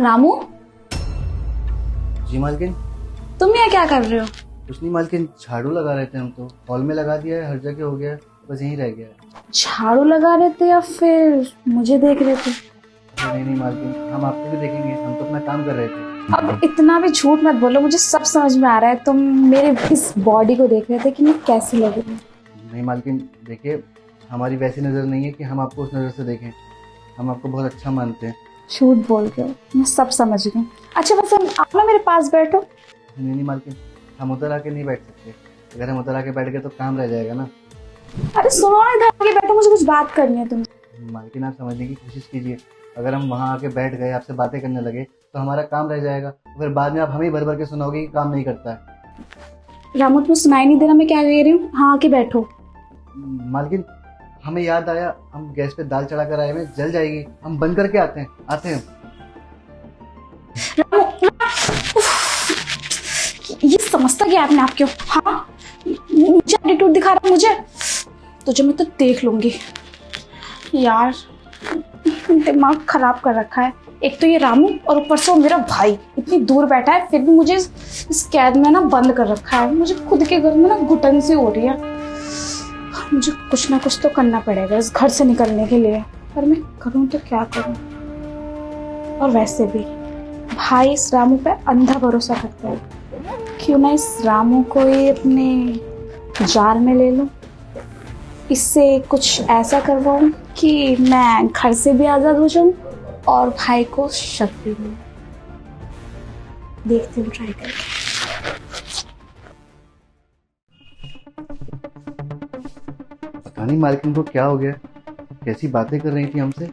रामू, जी मालकिन। तुम यहाँ क्या कर रहे हो? कुछ नहीं मालकिन, झाड़ू लगा रहे थे हम तो। हॉल में लगा दिया है, हर जगह हो गया है, बस यहीं रह गया है। झाड़ू लगा रहे थे या फिर मुझे देख रहे थे? अरे नहीं मालकिन, हम आपको भी देखेंगे, हम तो अपना काम कर रहे थे। अब इतना भी झूठ मत बोलो, मुझे सब समझ में आ रहा है। तुम मेरे इस बॉडी को देख रहे थे कि मैं कैसी लग रही हूँ। नहीं मालकिन, देखिए हमारी वैसी नज़र नहीं है कि हम आपको उस नज़र से देखें। हम आपको बहुत अच्छा मानते हैं। झूठ बोल रहे हो, मैं सब समझ रही हूँ। अच्छा बस आप ना मेरे पास बैठो। नहीं मालकिन, हम उधर आके नहीं बैठ सकते। अगर हम उधर आके बैठ गए तो काम रह जाएगा ना। अरे सुनो ना, इधर आके बैठो, मुझे कुछ बात करनी है तुमसे। मालकिन आप समझने की कोशिश कीजिए। अगर हम वहाँ आके बैठ गए, आपसे बातें करने लगे, तो हमारा काम रह जाएगा। फिर बाद में आप हमें भर भर के सुनाओगे कि काम नहीं करता है। रामू, तुम्हें सुनाई नहीं दे रहा मैं क्या कह रही हूँ? हाँ आके बैठो। मालकिन हमें याद आया, हम गैस पे दाल चढ़ा कर आए हुए, जल जाएगी, हम बंद करके आते हैं। ये समझता क्या है अपने आप क्यों? हाँ, मुझे एटीट्यूड दिखा रहा है मुझे, तुझे मैं तो देख लूंगी। यार दिमाग खराब कर रखा है। एक तो ये रामू और ऊपर से वो मेरा भाई इतनी दूर बैठा है, फिर भी मुझे इस कैद में ना बंद कर रखा है। मुझे खुद के घर में ना घुटन सी हो रही है। मुझे कुछ ना कुछ तो करना पड़ेगा इस घर से निकलने के लिए, पर मैं करूँ तो क्या करूँ? और वैसे भी भाई इस रामू पे अंधा भरोसा करता है, क्यों ना इस रामू को ही अपने जाल में ले लूं। इससे कुछ ऐसा करवाऊं कि मैं घर से भी आजाद हो जाऊं और भाई को शक भी नहीं। देखती हूँ ट्राई करके। पता नहीं मालकिन को क्या हो गया, कैसी बातें कर रही थी हमसे।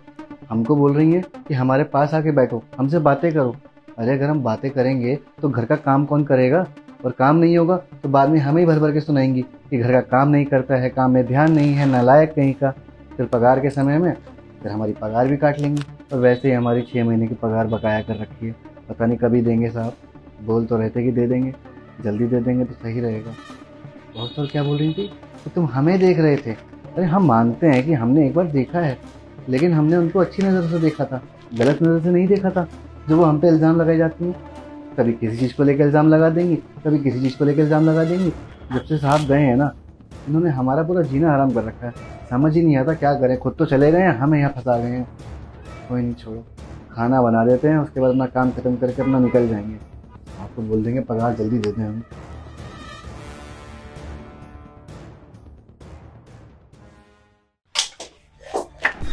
हमको बोल रही हैं कि हमारे पास आके बैठो, हमसे बातें करो। अरे अगर हम बातें करेंगे तो घर का काम कौन करेगा? और काम नहीं होगा तो बाद में हमें ही भर भर के सुनाएंगी कि घर का काम नहीं करता है, काम में ध्यान नहीं है, नालायक कहीं का। फिर पगार के समय में फिर हमारी पगार भी काट लेंगी। और वैसे ही हमारी 6 महीने की पगार बकाया कर रखी है, पता नहीं कभी देंगे साहब। बोल तो रहते कि दे देंगे, जल्दी दे देंगे तो सही रहेगा। और क्या बोल रही थी कि तुम हमें देख रहे थे? अरे हम मानते हैं कि हमने एक बार देखा है, लेकिन हमने उनको अच्छी नज़र से देखा था, गलत नज़र से नहीं देखा था। जो वो हम पे इल्ज़ाम लगाई जाती हैं, कभी किसी चीज़ को लेकर इल्ज़ाम लगा देंगी, कभी किसी चीज़ को लेकर इल्ज़ाम लगा देंगी। जब से साहब गए हैं ना, इन्होंने हमारा पूरा जीना हराम कर रखा है। समझ ही नहीं आता क्या करें। खुद तो चले गए हैं, हमें यहाँ फंसा गए हैं। कोई नहीं, छोड़ो, खाना बना देते हैं, उसके बाद अपना काम खत्म करके अपना निकल जाएंगे। आपको बोल देंगे पगार जल्दी दे दें हमें।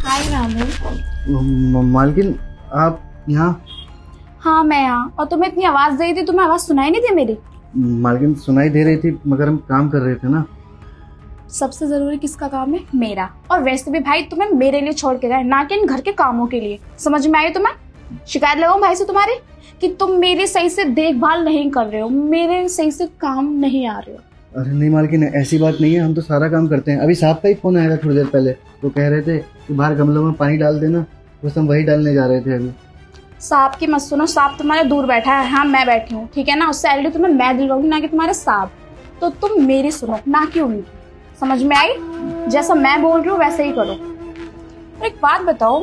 हाय रामू। मालकिन आप यहाँ? हाँ मैं यहाँ, और तुम्हें इतनी आवाज दे रही थी, तुम्हें आवाज सुनाई नहीं दी मेरी? मालकिन सुनाई दे रही थी, मगर हम काम कर रहे थे ना। सबसे जरूरी किसका काम है? मेरा। और वैसे भी भाई तुम्हें मेरे लिए छोड़ के गए, ना कि इन घर के कामों के लिए। समझ में आई तुम्हें? शिकायत लगाऊं भाई से तुम्हारी कि तुम मेरी सही से देखभाल नहीं कर रहे हो, मेरे सही से काम नहीं आ रहे हो। अरे नहीं मालकिन, ऐसी बात नहीं है, हम तो सारा काम करते हैं। अभी साहब का ही फोन आया था थोड़ी देर पहले, वो कह रहे थे कि बाहर गमलों में पानी डाल देना, बस हम वही डालने जा रहे थे अभी। साहब की मत सुनो, साहब तुम्हारे दूर बैठा है, हाँ मैं बैठी हूँ, ठीक है ना? उससे सैलरी तुम्हें मैं दिलवाऊंगी, ना कि तुम्हारे साहब। तो तुम मेरी सुनो, ना कि उनकी। समझ में आई? जैसा मैं बोल रही हूँ वैसे ही करो। और एक बात बताओ,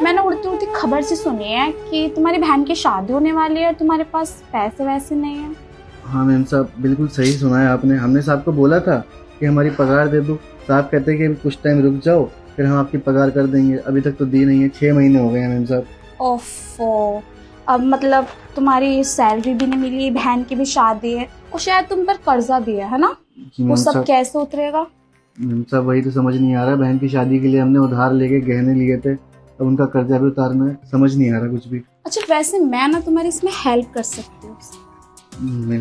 मैंने उड़ती उड़ती खबर से सुनी है कि तुम्हारी बहन की शादी होने वाली है, तुम्हारे पास पैसे वैसे नहीं है। हाँ मैम साहब, बिल्कुल सही सुना है आपने। हमने साहब को बोला था कि हमारी पगार दे दो। साहब कहते हैं कि अभी कुछ टाइम रुक जाओ, फिर हम आपकी पगार कर देंगे। अभी तक तो दी नहीं है, 6 महीने हो गए हैं मैम साहब। ओफो, अब मतलब तुम्हारी सैलरी भी नहीं मिली, बहन की भी शादी है, और शायद तुम पर कर्जा भी है ना? वो सब कैसे उतरेगा? मैम साहब वही तो समझ नहीं आ रहा। बहन की शादी के लिए हमने उधार लेके गहने लिए थे, अब उनका कर्जा भी उतारना है। समझ नहीं आ रहा कुछ भी। अच्छा वैसे मैं ना तुम्हारी इसमें हेल्प कर सकती हूँ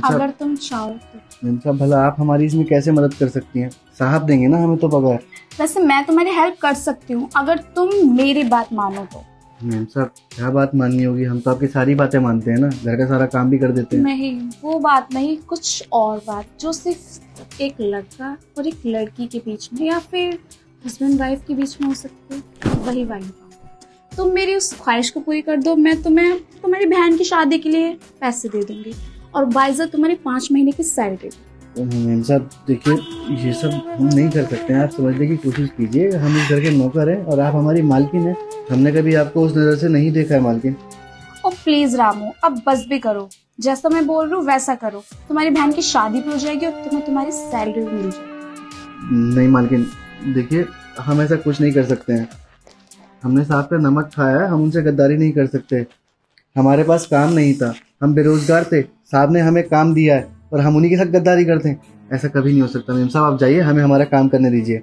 अगर तुम चाहो तो। मैम साहब भला आप हमारी इसमें कैसे मदद कर सकती हैं? साहब देंगे ना हमें तो पगार। वैसे मैं तुम्हारी हेल्प कर सकती हूँ अगर तुम मेरी बात मानो तो। मैम साहब क्या बात माननी होगी? हम तो आपकी सारी बातें मानते हैं ना, घर का सारा काम भी कर देते हैं। नहीं वो बात नहीं, कुछ और बात जो सिर्फ एक लड़का और एक लड़की के बीच में या फिर हस्बैंड वाइफ के बीच में हो सकती है, वही वाली बात। तुम मेरी उस ख्वाहिश को पूरी कर दो, मैं तुम्हें तुम्हारी बहन की शादी के लिए पैसे दे दूंगी और बाइज़त तुम्हारी 5 महीने की सैलरी। मैम साहब देखिए, ये सब हम नहीं कर सकते हैं। आप समझने की कोशिश कीजिए। हम इस घर के नौकर हैं और आप हमारी मालकिन हैं। हमने कभी आपको उस नज़र से नहीं देखा है मालकिन। और प्लीज रामू अब बस भी करो, जैसा मैं बोल रही हूँ वैसा करो। तुम्हारी बहन की शादी भी हो जाएगी और तुम्हें तुम्हारी सैलरी भी मिल जाएगी। नहीं मालकिन, देखिए हम ऐसा कुछ नहीं कर सकते हैं। हमने साहब का नमक खाया है, हम उनसे गद्दारी नहीं कर सकते। हमारे पास काम नहीं था, हम बेरोजगार थे, साहब ने हमें काम दिया है और हम उन्हीं के साथ गद्दारी करते हैं। ऐसा कभी नहीं हो सकता। मेम साहब आप जाइए, हमें हमारा काम करने दीजिए।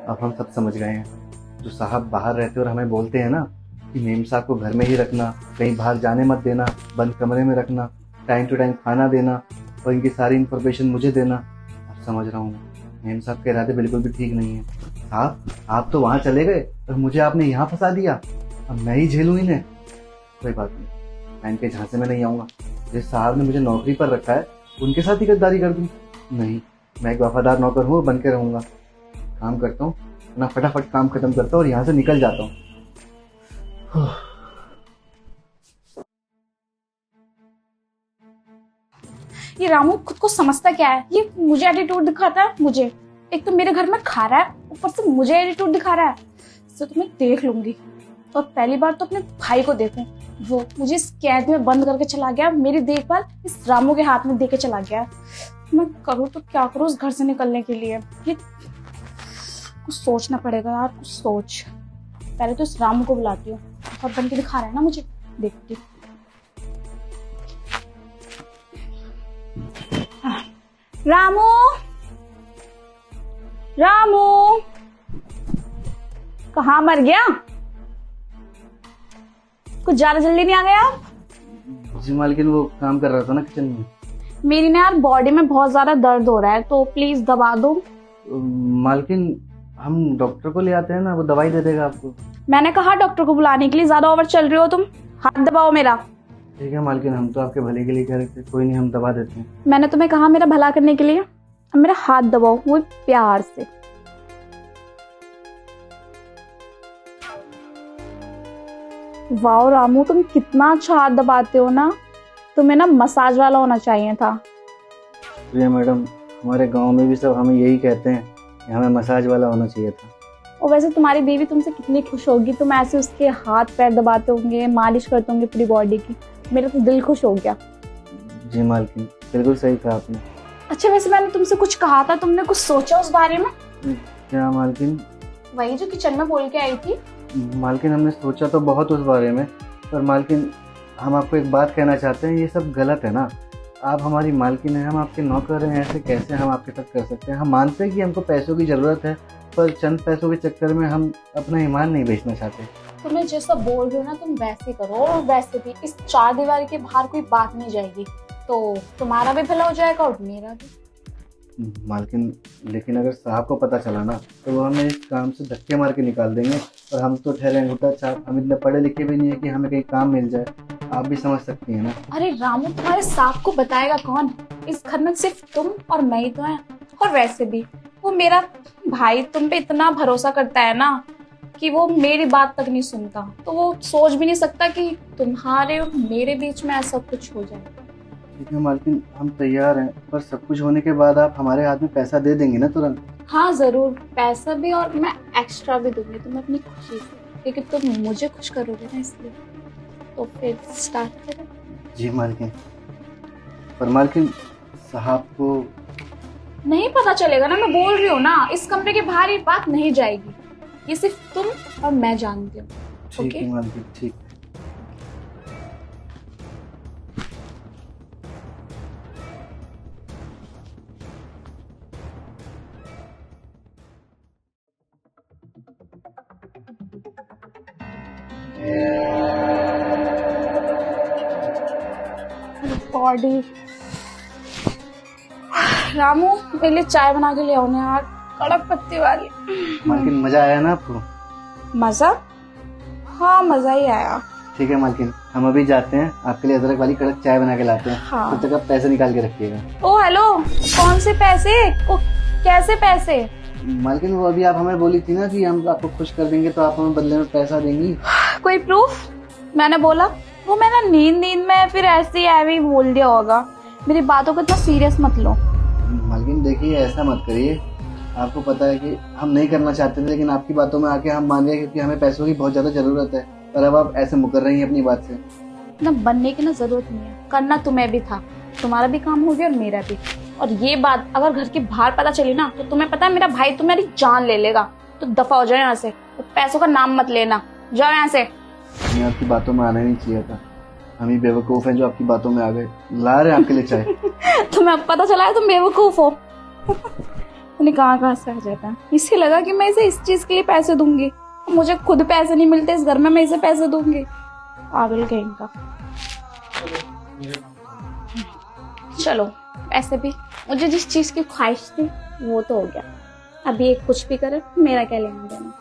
अब हम सब समझ गए हैं। जो साहब बाहर रहते और हमें बोलते हैं ना कि मेम साहब को घर में ही रखना, कहीं बाहर जाने मत देना, बंद कमरे में रखना, टाइम टू टाइम खाना देना और इनकी सारी इन्फॉर्मेशन मुझे देना, अब समझ रहा हूँ मेम साहब के इरादे बिल्कुल भी ठीक नहीं है। साहब आप तो वहाँ चले गए और मुझे आपने यहाँ फंसा दिया, अब मैं ही झेलूँ इन्हें। कोई बात नहीं, मैं इनके झांसे में नहीं आऊँगा। जिस साहब ने मुझे नौकरी पर रखा है उनके साथ ही गद्दारी कर दूँ? नहीं, मैं एक वफादार नौकर हूँ, बन के रहूँगा। काम करता हूँ ना, फटाफट काम खत्म करता हूँ और यहाँ से निकल जाता हूँ। ये रामू खुद को समझता क्या है? ये मुझे एटीट्यूड दिखाता है। मुझे एक तो मेरे घर में खा रहा है, ऊपर से मुझे एटीट्यूड दिखा रहा है। इससे तो मैं देख लूंगी। और पहली बार तो अपने भाई को देखूं, वो मुझे इस कैद में बंद करके चला गया, मेरी देखभाल इस रामू के हाथ में देके चला गया। मैं करूँ तो क्या करूँ उस घर से निकलने के लिए? ये कुछ सोचना पड़ेगा यार, कुछ सोच। पहले तो इस रामू को बुलाती हूँ, बहुत बन के दिखा रहा है ना मुझे, देखती। रामू, रामू कहाँ मर गया? कुछ ज्यादा जल्दी नहीं आ गया आप? जी मालकिन, वो काम कर रहा था ना किचन में। मेरी ना यार बॉडी में बहुत ज्यादा दर्द हो रहा है, तो प्लीज दबा दो। मालकिन हम डॉक्टर को ले आते हैं ना, वो दवाई दे देगा आपको। मैंने कहा डॉक्टर को बुलाने के लिए, ज्यादा ओवर चल रही हो तुम। हाथ दबाओ मेरा। ठीक है मालकिन, हम तो आपके भले के लिए कह रहे थे। कोई नहीं, हम दबा देते हैं। मैंने तुम्हें कहा मेरा भला करने के लिए, अब मेरा हाथ दबाओ, वो प्यार से। वाह रामू, तुम कितना अच्छा हाथ दबाते हो ना। तुम्हें ना मसाज वाला होना चाहिए था। जी मैडम, हमारे गांव में भी सब हमें यही कहते हैं कि हमें मसाज वाला होना चाहिए था। और वैसे तुम्हारी बीवी तुमसे कितनी खुश होगी, तुम ऐसे उसके हाथ पैर दबाते होंगे, मालिश करते होंगे पूरी बॉडी की। मेरा तो दिल खुश हो गया। जी मालकिन, बिल्कुल सही कहा आपने। अच्छा वैसे मैंने तुमसे कुछ कहा था, तुमने कुछ सोचा उस बारे में? क्या मालकिन? वही जो किचन में बोल के आई थी। मालकिन हमने सोचा तो बहुत उस बारे में, पर मालकिन हम आपको एक बात कहना चाहते हैं, ये सब गलत है ना। आप हमारी मालकिन हैं, हम आपके नौकर हैं, ऐसे कैसे हम आपके साथ कर सकते हैं? हम मानते हैं कि हमको पैसों की ज़रूरत है, पर चंद पैसों के चक्कर में हम अपना ईमान नहीं बेचना चाहते। तुम्हें जैसा बोल रही हो ना तुम वैसे करो, और वैसे भी इस चार दीवार के बाहर कोई बात नहीं जाएगी, तो तुम्हारा भी भला हो जाएगा और मेरा भी। मालकिन लेकिन अगर साहब को पता चला ना, तो वो हमें इस काम से धक्के मार के निकाल देंगे। और हम तो ठहरे अंगूठा छाप, हम इतने पढ़े लिखे भी नहीं है कि हमें कहीं काम मिल जाए। आप भी समझ सकती हैं ना। अरे रामू, तुम्हारे साहब को बताएगा कौन? इस घर में सिर्फ तुम और मैं ही तो हैं। और वैसे भी वो मेरा भाई तुम पे इतना भरोसा करता है ना कि वो मेरी बात तक नहीं सुनता, तो वो सोच भी नहीं सकता कि तुम्हारे और मेरे बीच में ऐसा कुछ हो जाए। ठीक है मालकिन, हम तैयार हैं, पर सब कुछ होने के बाद आप हमारे हाथ में पैसा दे देंगे ना तुरंत? हाँ जरूर, पैसा भी और मैं एक्स्ट्रा भी दूंगी तुम्हें अपनी खुशी से, क्योंकि तुम मुझे खुश करोगे ना, इसलिए। तो फिर स्टार्ट करें? जी मालकिन, पर मालकिन साहब को नहीं पता चलेगा ना, मैं बोल रही हूँ ना, इस कमरे के बाहर ये बात नहीं जाएगी। ये सिर्फ तुम और मैं जानती हूँ। ठीक है मालकिन, ठीक है। बॉडी। रामू मेरे लिए चाय बना के ले आओ ना यार, कड़क पत्ती वाली। मालकिन मजा आया ना आपको? मजा? हाँ मजा ही आया। ठीक है मालकिन, हम अभी जाते हैं, आपके लिए अदरक वाली कड़क चाय बना के लाते हैं। हाँ। तब तक आप पैसे निकाल के रखिएगा। ओ हेलो, कौन से पैसे? ओ कैसे पैसे? मालकिन वो अभी आप हमें बोली थी ना कि हम आपको खुश कर देंगे, तो आप हमें बदले में पैसा देंगी। कोई प्रूफ? मैंने बोला वो मैं ना नींद में फिर ऐसे ही ऐवे ही बोल दिया होगा। मेरी बातों को इतना सीरियस मत लो। मालकिन देखिए, ऐसा मत करिए। आपको पता है कि हम नहीं करना चाहते थे, लेकिन आपकी बातों में आके हम मान गए क्योंकि हमें पैसों की बहुत ज्यादा जरूरत है। और अब आप ऐसे मुकर रही हैं अपनी बात से। ना बनने की ना जरूरत नहीं है, करना तुम्हें भी था, तुम्हारा भी काम हो गया और मेरा भी। और ये बात अगर घर के बाहर पता चली ना तो तुम्हें पता है मेरा भाई तुम्हारी जान ले लेगा। तो दफा हो जाए यहाँ से, तो पैसों का नाम मत लेना, जाओ यहाँ से। हमें आपकी बातों में आना नहीं चाहिए था, हम ही बेवकूफ हैं जो आपकी बातों में आ गए। ला रहे हैं आपके लिए चाय। तुम्हें अब पता चला है तुम बेवकूफ हो। उन्हें कहाँ से आ जाता है, इसे लगा कि मैं इसे इस चीज के लिए पैसे दूंगी, मुझे खुद पैसे नहीं मिलते इस घर में, मैं इसे पैसे दूंगी। पागल कहीं का। चलो, ऐसे भी मुझे जिस चीज की ख्वाहिश थी वो तो हो गया, अभी एक कुछ भी करे मेरा क्या लेना देना।